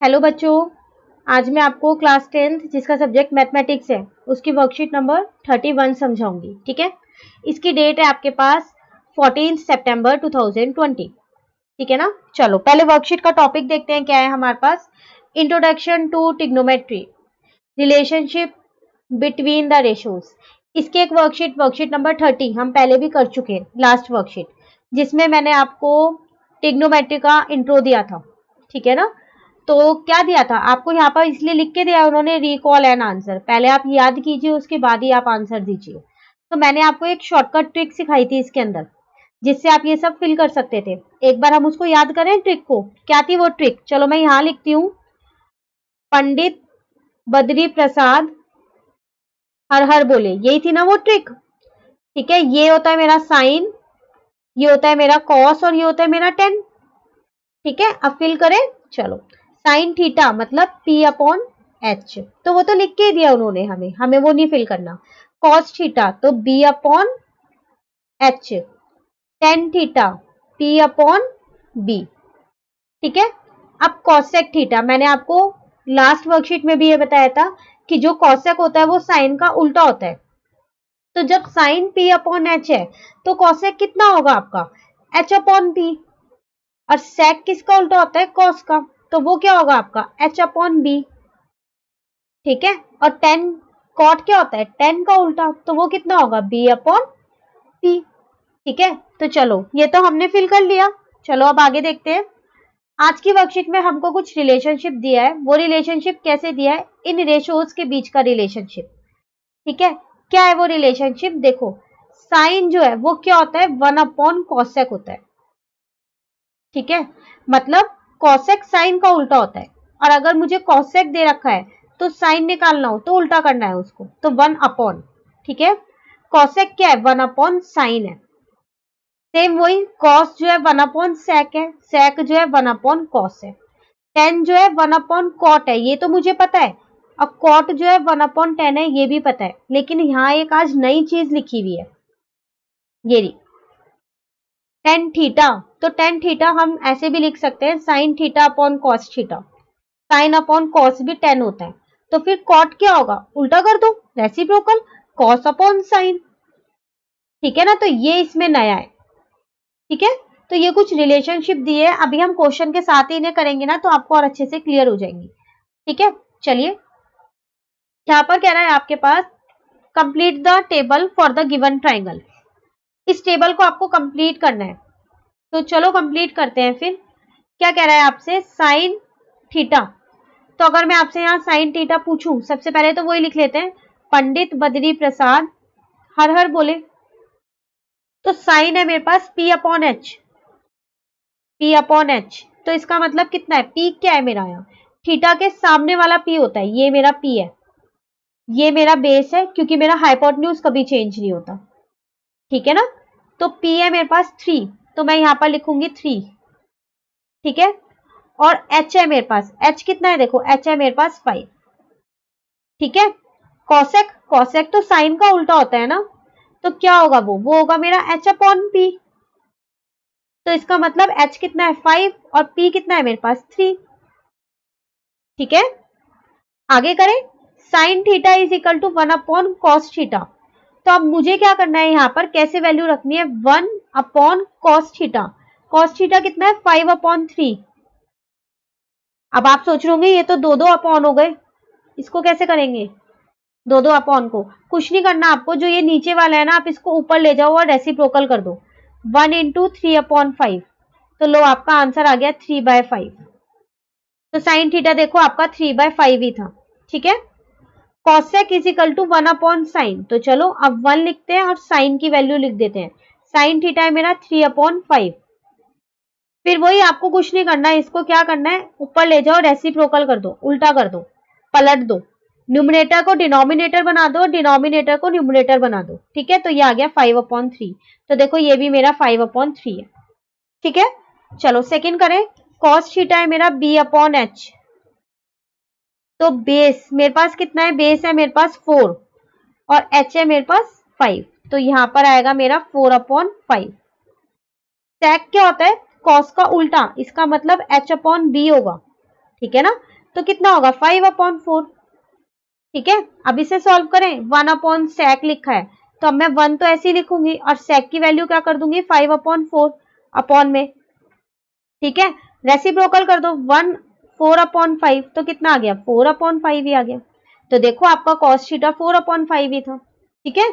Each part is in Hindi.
हेलो बच्चों, आज मैं आपको क्लास 10th जिसका सब्जेक्ट मैथमेटिक्स है उसकी वर्कशीट नंबर 31 समझाऊंगी। ठीक है, इसकी डेट है आपके पास 14 सितंबर 2020। ठीक है ना। चलो पहले वर्कशीट का टॉपिक देखते हैं क्या है हमारे पास। Introduction to trigonometry, relationship between the ratios. इसकी एक वर्कशीट नंबर 30 हम पहले भी कर चुके हैं, लास्ट वर्कशीट, जिसमें मैंने आपको ट्रिग्नोमेट्री का इंट्रो दिया था। ठीक है ना। तो क्या दिया था आपको यहाँ पर, इसलिए लिख के दिया उन्होंने, रिकॉल एन आंसर। पहले आप याद कीजिए, उसके बाद ही आप आंसर दीजिए। तो मैंने आपको एक शॉर्टकट ट्रिक सिखाई थी इसके अंदर, जिससे आप ये सब फिल कर सकते थे। एक बार हम उसको याद करें ट्रिक को, क्या थी वो ट्रिक। चलो मैं यहाँ लिखती हूँ, पंडित बद्री प्रसाद हर हर बोले, यही थी ना वो ट्रिक। ठीक है, ये होता है मेरा साइन, ये होता है मेरा कॉस और ये होता है मेरा टेन। ठीक है, अब फिल करें। चलो, साइन थीटा मतलब P अपॉन एच, तो वो तो लिख के दिया उन्होंने, हमें वो नहीं फिल करना। कॉस थीटा तो B upon H, tan theta P upon B. ठीक है, अब कॉसेक थीटा, मैंने आपको लास्ट वर्कशीट में भी ये बताया था कि जो कॉसेक होता है वो साइन का उल्टा होता है। तो जब साइन P अपॉन एच है तो कॉसेक कितना होगा आपका, H अपॉन P। और सेक किसका उल्टा होता है, कॉस का, तो वो क्या होगा आपका H अपॉन बी। ठीक है, और टेन कॉट क्या होता है, टेन का उल्टा, तो वो कितना होगा B अपॉन पी। ठीक है, तो चलो ये तो हमने फिल कर लिया। चलो अब आगे देखते हैं। आज की वर्कशीट में हमको कुछ रिलेशनशिप दिया है, वो रिलेशनशिप कैसे दिया है, इन रेशोज के बीच का रिलेशनशिप। ठीक है, क्या है वो रिलेशनशिप, देखो साइन जो है वो क्या होता है, 1 अपॉन कॉसेक होता है। ठीक है, मतलब कॉसेक साइन का उल्टा होता है। और अगर मुझे कॉसेक दे रखा है तो साइन निकालना हो तो उल्टा करना है उसको, तो 1 अपॉन। ठीक है, कॉसेक क्या है, 1 अपॉन साइन है। सेम वही कॉस जो है 1 अपॉन सेक है, सेक जो है 1 अपॉन कॉस है। टेन जो है 1 अपॉन कॉट है, ये तो मुझे पता है। और कॉट जो है 1 अपॉन 10 है, ये भी पता है। लेकिन यहाँ एक आज नई चीज लिखी हुई है, ये रही टेन थीटा। तो टेन थीटा हम ऐसे भी लिख सकते हैं, sine theta upon cos theta. Sine upon cos भी 10 होता है। तो फिर कॉट क्या होगा, उल्टा कर दो, रेसिप्रोकल, कॉस अपॉन साइन। ठीक है ना, तो ये इसमें नया है। ठीक है, तो ये कुछ रिलेशनशिप दिए है, अभी हम क्वेश्चन के साथ ही इन्हें करेंगे ना, तो आपको और अच्छे से क्लियर हो जाएंगी। ठीक है, चलिए यहाँ पर कह रहा है आपके पास, complete the table for the given triangle. इस टेबल को आपको कंप्लीट करना है, तो चलो कंप्लीट करते हैं। फिर क्या कह रहा है आपसे, साइन थीटा। तो अगर मैं आपसे यहाँ साइन थीटा पूछूं, सबसे पहले तो वही लिख लेते हैं, पंडित बद्री प्रसाद हर हर बोले। तो साइन है मेरे पास P upon H, P upon H, तो इसका मतलब कितना है, P क्या है मेरा, यहाँ थीटा के सामने वाला P होता है, ये मेरा P है, ये मेरा बेस है, क्योंकि मेरा हाइपोटेन्यूज कभी चेंज नहीं होता। ठीक है ना, तो P है मेरे पास 3, तो मैं यहाँ पर लिखूंगी 3। ठीक है, और H है मेरे पास, H कितना है, देखो H है मेरे पास 5। ठीक है, कॉसेक, कॉसेक तो साइन का उल्टा होता है ना, तो क्या होगा वो होगा मेरा H अपॉन P। तो इसका मतलब H कितना है 5 और P कितना है मेरे पास 3। ठीक है, आगे करें, sine theta is equal to 1 upon cos theta. तो अब मुझे क्या करना है, यहाँ पर कैसे वैल्यू रखनी है, 1 upon cos theta. Cos theta कितना है 5 अपॉन 3। अब आप सोच रहे होंगे ये तो दो दो अपॉन हो गए, इसको कैसे करेंगे, दो दो अपॉन को कुछ नहीं करना आपको, जो ये नीचे वाला है ना आप इसको ऊपर ले जाओ और रेसिप्रोकल कर दो, 1 इंटू 3 अपॉन 5। तो लो आपका आंसर आ गया 3/5। तो साइन थीटा देखो आपका 3/5 ही था। ठीक है, cosec is equal to 1 upon sine, तो चलो अब 1 लिखते हैं और साइन की वैल्यू लिख देते हैं। साइन थीटा है मेरा 3 अपॉन 5। फिर वही आपको कुछ नहीं करना है, इसको क्या करना है, ऊपर ले जाओ, रेसिप्रोकल कर दो, उल्टा कर दो, पलट दो, न्यूमरेटर को डिनोमिनेटर बना दो, डिनोमिनेटर को न्यूमरेटर बना दो। ठीक है, तो ये आ गया 5/3। तो देखो ये भी मेरा 5/3 है। ठीक है, चलो सेकंड करें, कॉस थीटा है मेरा B अपॉन एच। तो बेस मेरे पास कितना है, बेस है मेरे पास 4 और एच है मेरे पास 5, तो यहां पर आएगा मेरा 4/5। सेक क्या होता है, कॉस का उल्टा, इसका मतलब H अपॉन बी होगा। ठीक है ना। तो कितना होगा 5/4। ठीक है, अब इसे सॉल्व करें। 1/sec लिखा है तो अब मैं 1 तो ऐसे ही लिखूंगी और sec की वैल्यू क्या कर दूंगी 5/4 अपॉन में। ठीक है, रेसिप्रोकल कर दो 1 4/5 तो कितना आ गया 4/5 ही आ गया। तो देखो आपका cos थीटा 4/5 ही था। ठीक है,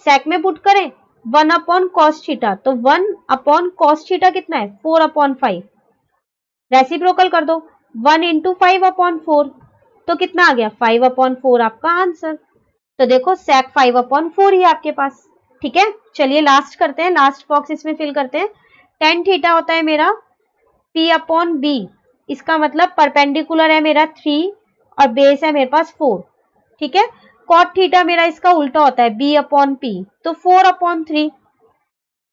sec में पुट करें 1/cos थीटा तो 1/cos थीटा कितना है 4/5। रेसिप्रोकल कर दो 1 इंटू 5/4 तो कितना आ गया 5/4 आपका आंसर। तो देखो sec 5/4 ही आपके पास। ठीक है, चलिए लास्ट करते हैं, लास्ट बॉक्स इसमें फिल करते हैं। tan थीटा होता है मेरा P/B, इसका मतलब परपेंडिकुलर है मेरा 3 और बेस है मेरे पास 4। ठीक है, cot थीटा मेरा इसका उल्टा होता है B/P तो 4/3।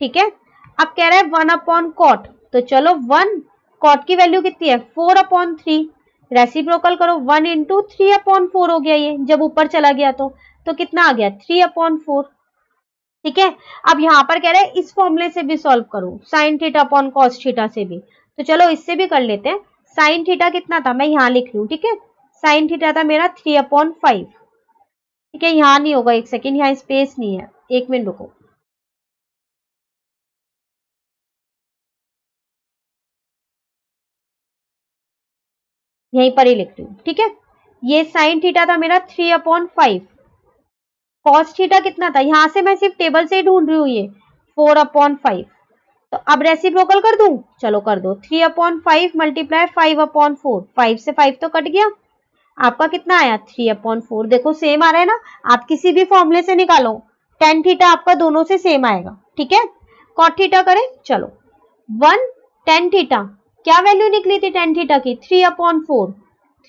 ठीक है, अब कह रहा है 1/cot तो चलो 1 cot की वैल्यू कितनी है 4/3। रेसिप्रोकल करो 1 इंटू 3/4 हो गया ये जब ऊपर चला गया तो कितना आ गया 3/4। ठीक है, अब यहां पर कह रहे हैं इस फॉर्मूले से भी सॉल्व करो sin theta upon cos theta से भी। तो चलो इससे भी कर लेते हैं। sin थीटा कितना था मैं यहां लिख लूं। ठीक है, sin थीटा था मेरा 3/5। ठीक है, यहां नहीं होगा, एक सेकेंड, यहाँ स्पेस नहीं है, एक मिनट रुको। यहीं पर ही लिख रही हूँ। ठीक है, ये sin थीटा था मेरा 3/5। cos थीटा कितना था, यहां से मैं सिर्फ टेबल से ही ढूंढ रही हूँ, ये 4/5। तो अब रेसिप्रोकल कर दूं, चलो कर दो 3/5 मल्टीप्लाई 5/4। 5 से 5 तो कट गया, आपका कितना आया 3/4। देखो सेम आ रहा है ना, आप किसी भी फॉर्मूले से निकालो tan थीटा आपका दोनों से सेम आएगा। ठीक है, cot थीटा करें, चलो 1 tan थीटा क्या वैल्यू निकली थी tan थीटा की 3/4।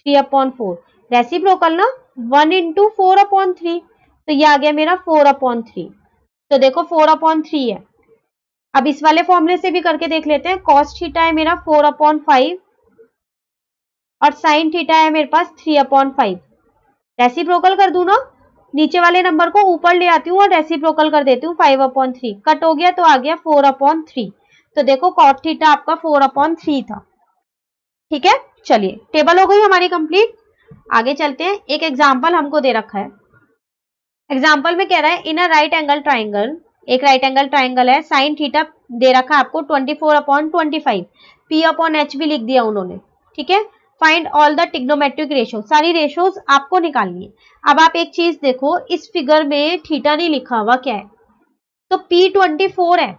3/4 रेसिप्रोकल ना 1 इंटू 4/3 तो ये आ गया मेरा 4/3। तो देखो 4/3 है। अब इस वाले फॉर्मूले से भी करके देख लेते हैं। cos थीटा है मेरा 4/5 और sin थीटा है मेरे पास 3/5। रेसिप्रोकल कर दूं ना, नीचे वाले नंबर को ऊपर ले आती हूँ और रेसिप्रोकल कर देती हूँ 5/3। कट हो गया तो आ गया 4/3। तो देखो cot थीटा आपका 4/3 था। ठीक है, चलिए टेबल हो गई हमारी कंप्लीट। आगे चलते हैं, एक एग्जाम्पल हमको दे रखा है। एग्जाम्पल में कह रहा है इन अ राइट एंगल ट्राइंगल, एक राइट एंगल ट्राइंगल है, साइन थीटा दे रखा है आपको 24/25, P/H भी लिख दिया उन्होंने। ठीक है, find all the trigonometric ratio, सारी रेशियोज आपको निकालनी है। अब आप एक चीज देखो, इस फिगर में थीटा नहीं लिखा हुआ, क्या है तो P24 है,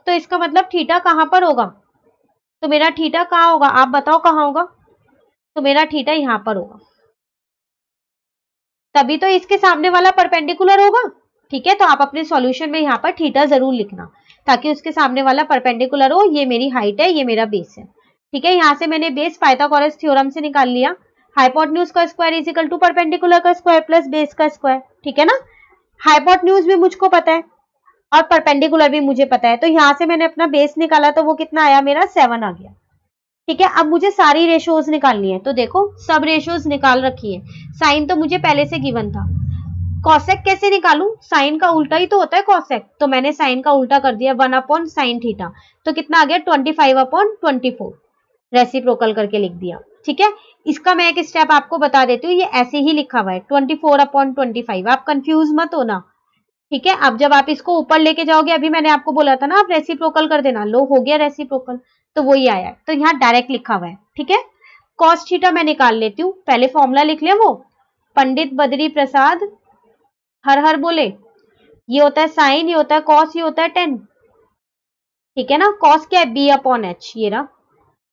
तो इसका मतलब थीटा कहां पर होगा, तो मेरा थीटा कहां होगा, आप बताओ कहां होगा। तो मेरा थीटा यहां पर होगा, तभी तो इसके सामने वाला परपेंडिकुलर होगा। ठीक है, तो आप अपने सॉल्यूशन में यहाँ पर थीटा जरूर लिखना ताकि उसके सामने वाला परपेंडिकुलर हो। ये मेरी हाइट है, ये मेरा बेस है। ठीक है, यहाँ से मैंने बेस पाइथागोरस थ्योरम से निकाल लिया। हाइपोटेन्यूज का square is equal to perpendicular का स्क्वायर प्लस बेस का स्क्वायर। ठीक है ना, हाइपोटेन्यूज भी मुझको पता है और परपेंडिकुलर भी मुझे पता है, तो यहाँ से मैंने अपना बेस निकाला तो वो कितना आया मेरा 7 आ गया। ठीक है, अब मुझे सारी रेशियोज निकालनी है, तो देखो सब रेशियोज निकाल रखी है। साइन तो मुझे पहले से गिवन था। कॉसेक कैसे निकालूं, साइन का उल्टा ही तो होता है कॉसेक, तो मैंने साइन का उल्टा कर दिया 1/sin थीटा, तो कितना आ गया 25/24। रेसिप्रोकल करके लिख दिया। ठीक है, इसका मैं एक स्टेप आपको बता देती हूँ, ये ऐसे ही लिखा हुआ है 24/25, आप कंफ्यूज मत होना। ठीक है, अब जब आप इसको ऊपर लेके जाओगे, अभी मैंने आपको बोला था ना आप रेसिप्रोकल कर देना, लो हो गया रेसिप्रोकल, तो वही आया है, तो यहाँ डायरेक्ट लिखा हुआ है। ठीक है, कॉस थीटा मैं निकाल लेती हूँ, पहले फॉर्मूला लिख लिया वो, पंडित बद्री प्रसाद हर हर बोले, ये होता है साइन, ये होता है कॉस, ये होता है टेन। ठीक है ना, कॉस क्या है B/H, ये रहा,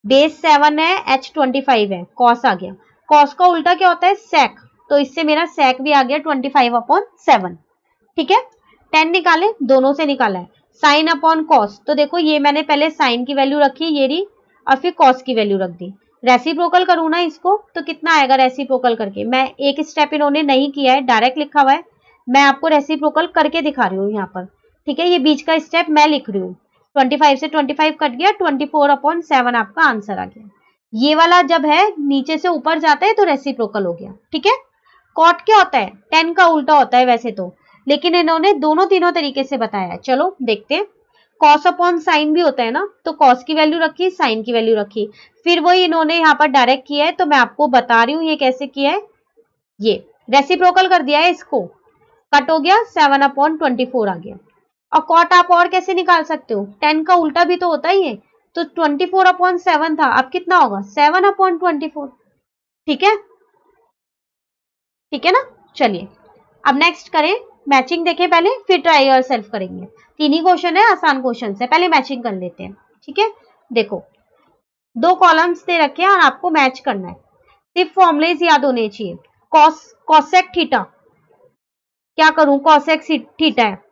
बेस 7 है, H 25 है, कॉस आ गया। कॉस का उल्टा क्या होता है सेक, तो इससे मेरा सेक भी आ गया 25/7। ठीक है, 10 निकाले, दोनों से निकाला है। साइन अपॉन कॉस, तो देखो ये मैंने पहले साइन की वैल्यू रखी, ये रही, और फिर कॉस की वैल्यू रख दी। रेसिप्रोकल करूँ ना इसको, तो कितना आएगा रेसिप्रोकल करके, मैं एक स्टेप इन्होंने नहीं किया है, डायरेक्ट लिखा हुआ है, मैं आपको रेसिप्रोकल करके दिखा रही हूँ यहाँ पर। ठीक है, ये बीच का स्टेप मैं लिख रही हूँ। 25 से 25 कट गया, 24/7 आपका आंसर आ गया। ये वाला जब है नीचे से ऊपर जाता है तो रेसिप्रोकल हो गया। ठीक है, कॉट क्या होता है 10 का उल्टा होता है वैसे तो, लेकिन इन्होंने दोनों तीनों तरीके से बताया है। चलो देखते हैं, कॉस अपॉन साइन भी होता है ना, तो कॉस की वैल्यू रखी, साइन की वैल्यू रखी, फिर वही इन्होंने यहाँ पर डायरेक्ट किया है, तो मैं आपको बता रही हूँ ये कैसे किया है। ये रेसिप्रोकल कर दिया है, इसको कट हो गया, 7/24 आ गया। और कॉट आप और कैसे निकाल सकते हो, 10 का उल्टा भी तो होता ही है, तो 24/7 था, अब कितना होगा 7/24। ठीक है, ठीक है ना। चलिए अब नेक्स्ट करें, मैचिंग देखें पहले, फिर ट्राई योर सेल्फ करेंगे। तीन ही क्वेश्चन है, आसान क्वेश्चन है, पहले मैचिंग कर लेते हैं। ठीक है, देखो दो कॉलम्स दे रखे हैं और आपको मैच करना है, सिर्फ फॉर्मुलेज याद होने चाहिए। कॉसेक थीटा, क्या करूं, कॉसेक थीटा है,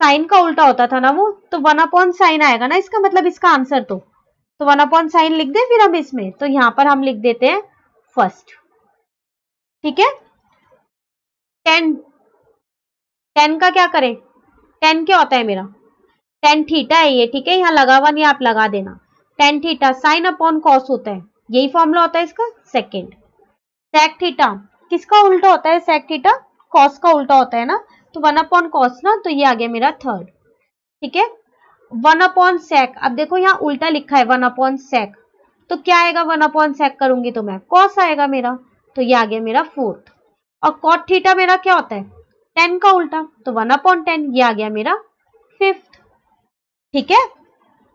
साइन का उल्टा होता था ना वो, तो 1/sin आएगा ना इसका मतलब, इसका आंसर तो 1/sin लिख दे फिर हम इसमें, तो यहां पर हम लिख देते हैं फर्स्ट। ठीक है, 10 10 का क्या करें, 10 क्या होता है मेरा, 10 थीटा है ये, ठीक है, यहाँ लगा हुआ नहीं, आप लगा देना, 10 थीटा साइन अपॉन कॉस होता है, यही फॉर्मूला होता है इसका। सेकेंड, सेक थीटा किसका उल्टा होता है, सेक थीटा कॉस का उल्टा होता है ना, तो 1/cos ना, तो ये आ गया मेरा थर्ड। ठीक है, 1/sec, अब देखो यहाँ उल्टा लिखा है 1/sec, तो क्या आएगा 1/sec करूंगी तो मैं cos आएगा मेरा, तो ये आ गया मेरा फोर्थ। और cot थीटा मेरा क्या होता है, 10 का उल्टा, तो 1/10, ये आ गया मेरा फिफ्थ। ठीक है,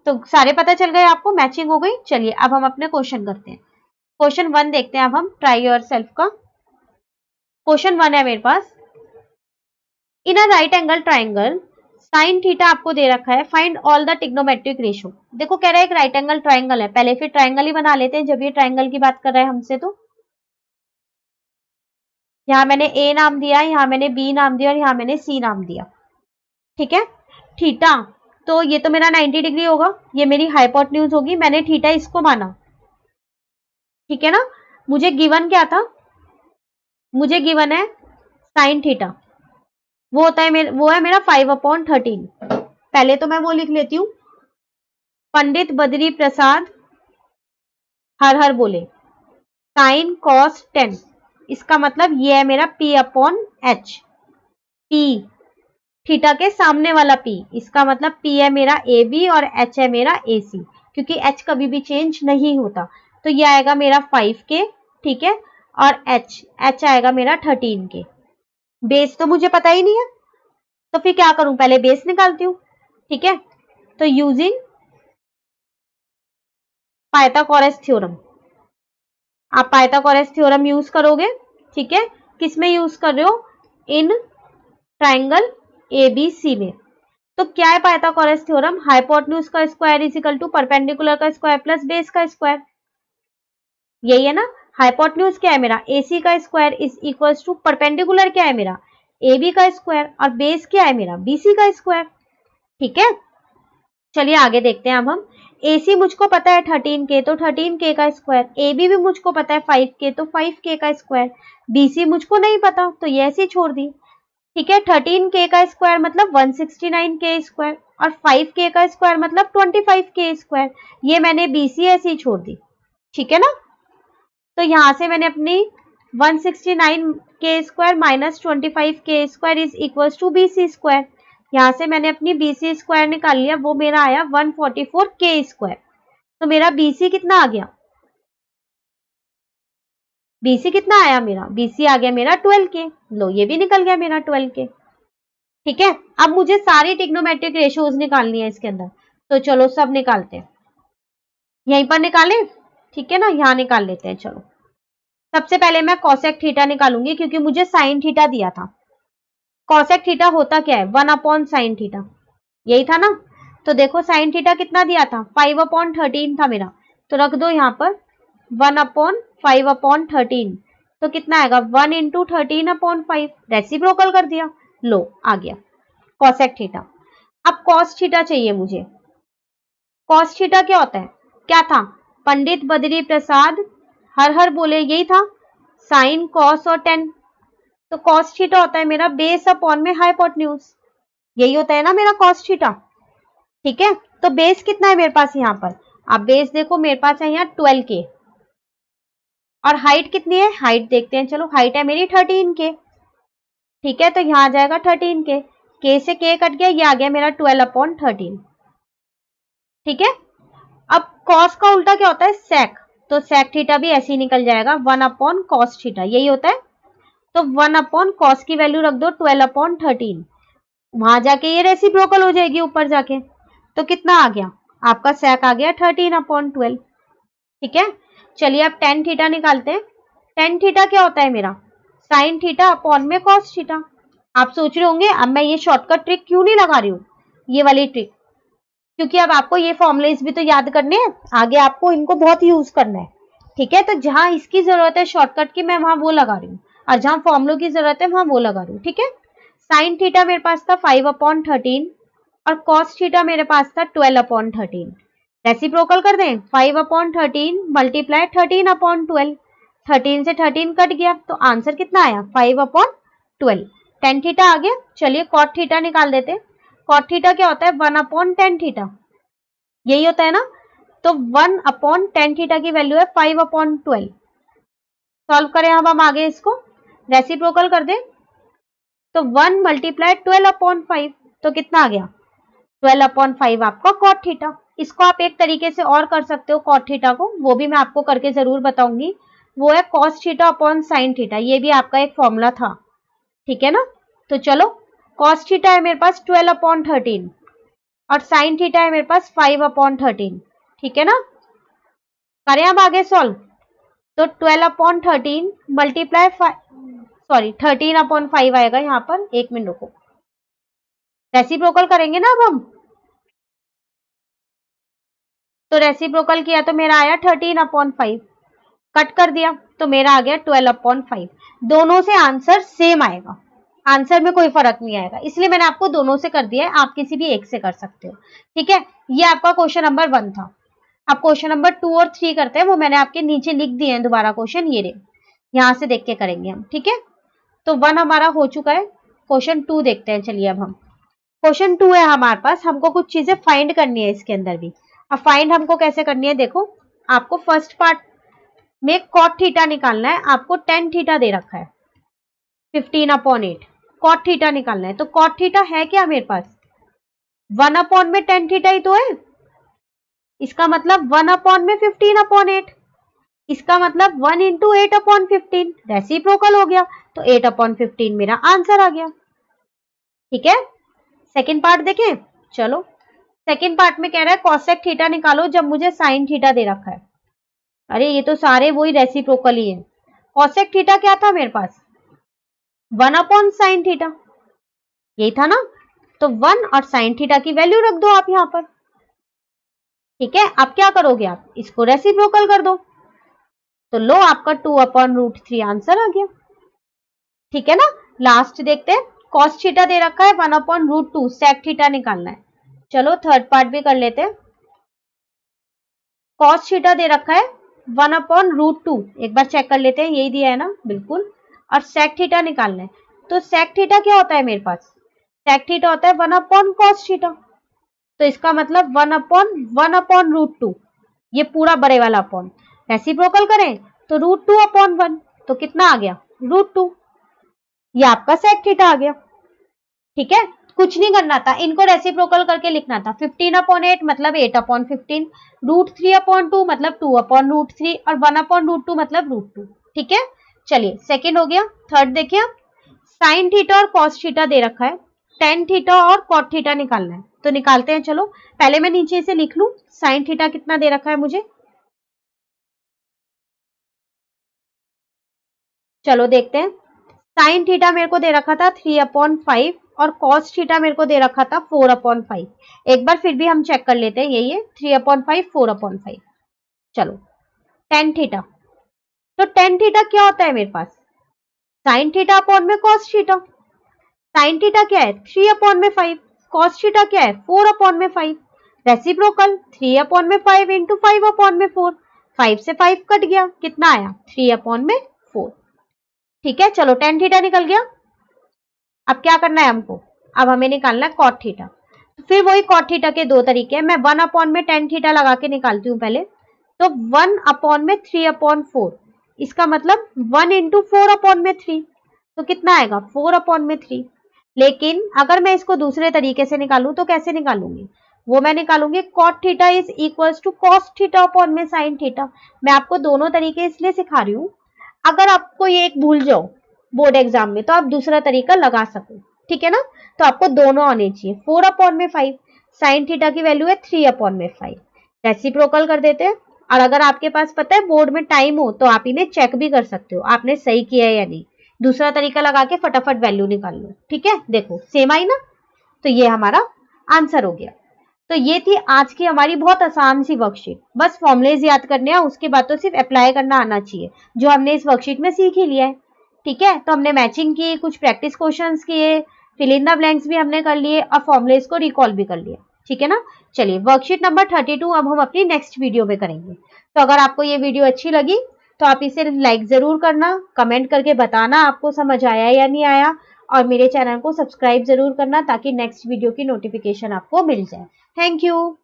तो सारे पता चल गए आपको, मैचिंग हो गई। चलिए अब हम अपने क्वेश्चन करते हैं, क्वेश्चन 1 देखते हैं अब हम, ट्राई योर सेल्फ का। क्वेश्चन 1 है मेरे पास, in a right angle triangle sine theta आपको दे रखा है, find all the trigonometric ratio. देखो कह रहा है एक राइट एंगल ट्राइंगल है, पहले फिर ट्राइंगल ही बना लेते हैं जब ये ट्राइंगल की बात कर रहा है हमसे। तो यहाँ मैंने ए नाम दिया, यहाँ मैंने बी नाम दिया और यहाँ मैंने सी नाम दिया। ठीक है, थीटा तो ये तो मेरा 90 डिग्री होगा, ये मेरी हाइपोटेन्यूज होगी, मैंने थीटा इसको माना। ठीक है ना, मुझे गिवन क्या था, मुझे गिवन है साइन थीटा, वो होता है वो है मेरा 5/13। पहले तो मैं वो लिख लेती हूँ, पंडित बद्री प्रसाद हर हर बोले साइन कॉस 10, इसका मतलब ये है मेरा P/H, P थीटा के सामने वाला P, इसका मतलब P है मेरा AB और H है मेरा AC, क्योंकि H कभी भी चेंज नहीं होता, तो ये आएगा मेरा 5K। ठीक है, और H आएगा मेरा 13K। बेस तो मुझे पता ही नहीं है, तो फिर क्या करूं, पहले बेस निकालती हूँ। ठीक है, तो यूजिंग पाइथागोरस थ्योरम, आप पाइथागोरस थ्योरम यूज करोगे। ठीक है, किस में यूज कर रहे हो, इन ट्राइंगल ABC में। तो क्या है पाइथागोरस थ्योरम, हाइपोटेन्यूज का square is equal to perpendicular का स्क्वायर प्लस बेस का स्क्वायर, यही है ना। हाइपोटेन्यूज क्या है मेरा, AC का square is equal to perpendicular क्या है मेरा, AB का स्क्वायर, और बेस क्या है मेरा, BC का स्क्वायर। ठीक है, चलिए आगे देखते हैं अब हम। AC मुझको पता है 13K, तो 13K का स्क्वायर, AB भी मुझको पता है 5K, तो 5K का स्क्वायर, BC मुझको नहीं पता, तो ये ऐसे छोड़ दी। ठीक है, 13K का स्क्वायर मतलब 169K स्क्वायर, और 5K का स्क्वायर मतलब 25K स्क्वायर, ये मैंने BC ऐसे ही छोड़ दी। ठीक है ना, तो यहां से मैंने अपनी 169K square minus 25K square is equal to BC square, यहां से मैंने अपनी BC स्क्वायर निकाल लिया, वो मेरा आया 144K स्क्वायर। तो मेरा BC कितना आ गया, BC कितना आया मेरा, BC आ गया मेरा 12K। लो ये भी निकल गया मेरा 12K। ठीक है, अब मुझे सारी ट्रिग्नोमेट्रिक रेशियोज निकालनी है इसके अंदर, तो चलो सब निकालते हैं, यहीं पर निकालें। ठीक है ना, यहाँ निकाल लेते हैं। चलो सबसे पहले मैं कॉसेक थीटा निकालूंगी, क्योंकि मुझे साइन थीटा दिया था। कॉसेक थीटा होता क्या है, 1/sin थीटा, यही था ना। तो देखो साइन थीटा कितना दिया था, 5/13 था मेरा, तो रख दो यहाँ पर 1/5/13, तो कितना आएगा 1 × 13/5, रेसिप्रोकल कर दिया, लो आ गया कॉसेक थीटा। अब कॉस थीटा चाहिए मुझे, कॉस थीटा क्या होता है, क्या था, पंडित बद्री प्रसाद हर हर बोले, यही था, साइन कॉस और 10, तो कॉस थीटा होता है मेरा बेस अपॉन में हाइपोटेन्यूज, यही होता है ना मेरा कॉस थीटा। ठीक है, तो बेस कितना है मेरे पास यहाँ पर, आप बेस देखो मेरे पास है यहाँ 12K, और हाइट कितनी है, हाइट देखते हैं, चलो हाइट है मेरी 13K। ठीक है, तो यहाँ आ जाएगा 13K, K से K कट गया, ये आ गया मेरा 12/13। ठीक है। अब कॉस का उल्टा क्या होता है, सेक, तो सेक थीटा भी ऐसे ही निकल जाएगा, 1 अपॉन कॉस थीटा, यही होता है। तो 1 अपॉन कॉस की वैल्यू रख दो 12 अपॉन 13, वहां जाके ये रेसिप्रोकल हो जाएगी ऊपर जाके, तो कितना आ गया आपका सेक आ गया 13 अपॉन 12। ठीक है, चलिए अब टेन थीटा निकालते हैं। टेन थीटा क्या होता है मेरा, साइन थीटा अपॉन में कॉस थीटा। आप सोच रहे होंगे अब मैं ये शॉर्टकट ट्रिक क्यों नहीं लगा रही हूँ, ये वाली ट्रिक, क्योंकि अब आपको ये फॉर्मूलेज भी तो याद करने हैं, आगे आपको इनको बहुत यूज करना है। ठीक है, तो जहां इसकी जरूरत है शॉर्टकट की मैं वहां वो लगा रही हूँ, और जहां फॉर्मुलों की जरूरत है वहां वो लगा रही हूँ। ठीक है, साइन थीटा मेरे पास था 5 अपॉन 13 और कॉस थीटा मेरे पास था 12 अपॉन 13। रेसिप्रोकल कर दें, 5 अपॉन 13 मल्टीप्लाई 13 अपॉन 12, 13 से 13 कट गया, तो आंसर कितना आया 5 अपॉन 12। टेन थीटा आ गया। चलिए कॉट थीटा निकाल देते। कॉट थीटा क्या होता है, 1 अपॉन टेन थीटा, यही होता है ना। तो 1 अपॉन टेन थीटा की वैल्यू है 5 अपॉन 12। सॉल्व करें अब हम आगे इसको, रेसिप्रोकल कर दें, तो 1 मल्टीप्लाई 12 अपॉन 5, तो कितना आ गया 12 अपॉन 5 आपका कॉट थीटा। इसको आप एक तरीके से और कर सकते हो कॉट थीटा को, वो भी मैं आपको करके जरूर बताऊंगी, वो है cos theta upon sine theta, ये भी आपका एक फॉर्मूला था। ठीक है ना, तो चलो कॉस थीटा है मेरे पास 12 अपॉन 13 और साइन थीटा है मेरे पास 5 अपॉन 13। ठीक है ना, करें अब आगे सॉल्व, तो 12 अपॉन 13 मल्टीप्लाई 13 अपॉन 5 आएगा यहाँ पर, एक मिनट रुको, रेसिप्रोकल करेंगे ना अब हम, तो रेसिप्रोकल किया तो मेरा आया 13 अपॉन 5, कट कर दिया तो मेरा आ गया 12 अपॉन 5। दोनों से आंसर सेम आएगा, आंसर में कोई फर्क नहीं आएगा, इसलिए मैंने आपको दोनों से कर दिया है, आप किसी भी एक से कर सकते हो। ठीक है, ये आपका क्वेश्चन नंबर 1 था। अब क्वेश्चन नंबर 2 और 3 करते हैं, वो मैंने आपके नीचे लिख दिए हैं दोबारा क्वेश्चन, ये रहे, यहां से देख के करेंगे हम। ठीक है, तो 1 हमारा हो चुका है, क्वेश्चन 2 देखते हैं। चलिए अब हम क्वेश्चन 2 है हमारे पास, हमको कुछ चीजें फाइंड करनी है इसके अंदर भी। अब फाइंड हमको कैसे करनी है, देखो आपको फर्स्ट पार्ट में कॉट थीटा निकालना है, आपको टेन थीटा दे रखा है 15 अपॉन 8, कॉट थीटा निकालना है। तो कॉट थीटा है क्या मेरे पास, 1 अपॉन में टेन थीटा ही तो है, इसका मतलब 1 अपॉन में 15 अपॉन 8, इसका मतलब 1 इंटू 8 अपॉन 15, रेसिप्रोकल हो गया, तो 8 अपॉन 15 मेरा आंसर आ गया। ठीक है, सेकेंड पार्ट देखें, चलो सेकेंड पार्ट में कह रहा है कॉसेक थीटा निकालो जब मुझे साइन थीटा दे रखा है। अरे ये तो सारे वही रेसिप्रोकल ही है। कॉसेक थीटा क्या था मेरे पास, 1 अपॉन साइन थीटा, यही था ना, तो 1 और साइन थीटा की वैल्यू रख दो आप यहां पर। ठीक है, अब क्या करोगे आप इसको रेसिप्रोकल कर दो, तो लो आपका 2 अपॉन रूट 3 आंसर आ गया। ठीक है ना, लास्ट देखते हैं, कॉस थीटा दे रखा है 1 अपॉन रूट 2, सेक थीटा निकालना है। चलो थर्ड पार्ट भी कर लेते हैं, कॉस थीटा दे रखा है 1 अपॉन रूट 2, एक बार चेक कर लेते हैं, यही दिया है ना, बिल्कुल, और सेक थीटा निकालना है। तो सेक थीटा क्या होता है मेरे पास, सेक थीटा होता है 1 अपॉन कॉस थीटा, तो इसका मतलब 1 अपॉन रूट 2, ये पूरा बड़े वाला अपॉन, रेसिप्रोकल करें तो रूट 2 अपॉन 1, तो कितना आ गया रूट 2, ये आपका सेक थीटा आ गया। ठीक है, कुछ नहीं करना था, इनको रेसिप्रोकल करके लिखना था, 15 अपॉन 8 मतलब 8 अपॉन 15, रूट 3 अपॉन 2 मतलब 2 अपॉन रूट 3 और 1 अपॉन रूट 2 मतलब रूट 2। ठीक है, चलिए सेकेंड हो गया। थर्ड देखिए, साइन थीटा और कॉस थीटा दे रखा है, टेन थीटा और कॉट थीटा निकालना है, तो निकालते हैं। चलो पहले मैं नीचे से लिख लूं, साइन थीटा कितना दे रखा है मुझे, चलो देखते हैं। साइन थीटा मेरे को दे रखा था 3 अपॉन 5 और कॉस थीटा मेरे को दे रखा था 4 अपॉन 5। एक बार फिर भी हम चेक कर लेते हैं, यही है 3 अपॉन 5 4 अपॉन 5। चलो टेन थीटा, तो टेन थीटा क्या होता है मेरे पास, साइन थीटा अपॉन में कॉस थीटा, साइन थीटा क्या है 3 अपॉन में 5, कॉस थीटा क्या है 4 अपॉन में 5, रेसिप्रोकल 3 अपॉन में 5 इंटू 5 अपॉन में 4, 5 से 5 कट गया, कितना आया 3 अपॉन में 4। ठीक है, चलो टेन थीटा निकल गया। अब क्या करना है हमको, अब हमें निकालना है कॉट थीटा, तो फिर वही कॉट थीटा के दो तरीके हैं, मैं 1 अपॉन में टेन थीटा लगा के निकालती हूँ पहले, तो 1 अपॉन में 3 अपॉन 4, इसका मतलब 1 इंटू 4 अपॉन में 3, तो कितना आएगा 4 अपॉन में 3। लेकिन अगर मैं इसको दूसरे तरीके से निकालूं तो कैसे निकालूंगी, वो मैं निकालूंगी। Cot theta is equals to cos theta upon में साइन थीटा। मैं आपको दोनों तरीके इसलिए सिखा रही हूँ, अगर आपको ये एक भूल जाओ बोर्ड एग्जाम में तो आप दूसरा तरीका लगा सको, ठीक है ना। तो आपको दोनों आने चाहिए। 4 अपॉन में 5, साइन थीटा की वैल्यू है 3 अपॉन में 5, रेसिप्रोकल कर देते हैं। और अगर आपके पास पता है बोर्ड में टाइम हो तो आप इन्हें चेक भी कर सकते हो आपने सही किया है या नहीं। दूसरा तरीका लगा के फटाफट वैल्यू निकाल लो, ठीक है। देखो सेम आई ना, तो ये हमारा आंसर हो गया। तो ये थी आज की हमारी बहुत आसान सी वर्कशीट। बस फॉर्मुलेज याद करने हैं, उसके बाद तो सिर्फ अप्लाई करना आना चाहिए, जो हमने इस वर्कशीट में सीख ही लिया है, ठीक है। तो हमने मैचिंग की, कुछ प्रैक्टिस क्वेश्चंस किए, फिल इन द ब्लैंक्स भी हमने कर लिए और फॉर्मुलेज को रिकॉल भी कर लिया, ठीक है ना। चलिए वर्कशीट नंबर 32 अब हम अपनी नेक्स्ट वीडियो में करेंगे। तो अगर आपको ये वीडियो अच्छी लगी तो आप इसे लाइक जरूर करना, कमेंट करके बताना आपको समझ आया या नहीं आया, और मेरे चैनल को सब्सक्राइब जरूर करना ताकि नेक्स्ट वीडियो की नोटिफिकेशन आपको मिल जाए। Thank you.